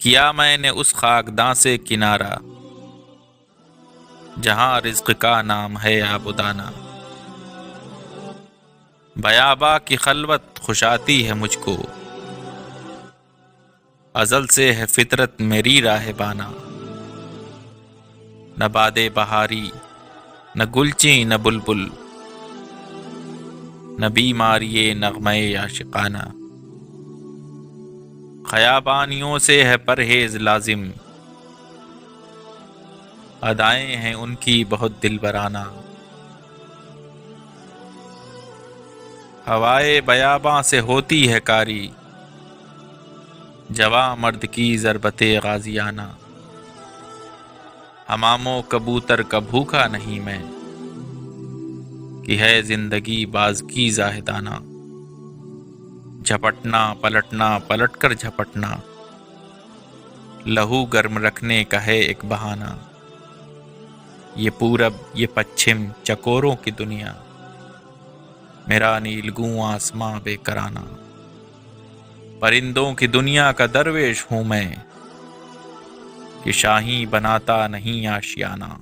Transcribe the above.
کیا میں نے اس خاک داں سے کنارہ، جہاں رزق کا نام ہے آبودانہ۔ بیاباں کی خلوت خوش آتی ہے مجھ کو، ازل سے ہے فطرت میری راہبانہ۔ نہ باد بہاری، نہ گلچیں، نہ بلبل، نہ بیماری نغمہ عاشقانہ۔ خیابانیوں سے ہے پرہیز لازم، ادائیں ہیں ان کی بہت دلبرانہ۔ ہوائے بیاباں سے ہوتی ہے کاری، جواں مرد کی ضربت غازیانہ۔ حمام و کبوتر کا بھوکا نہیں میں، کہ ہے زندگی باز کی زاہدانہ۔ جھپٹنا پلٹنا پلٹ کر جھپٹنا، لہو گرم رکھنے کا ہے ایک بہانہ۔ یہ پورب یہ پچھم چکوروں کی دنیا، میرا نیلگوں آسماں بے کرانہ۔ پرندوں کی دنیا کا درویش ہوں میں، کہ شاہیں بناتا نہیں آشیانہ۔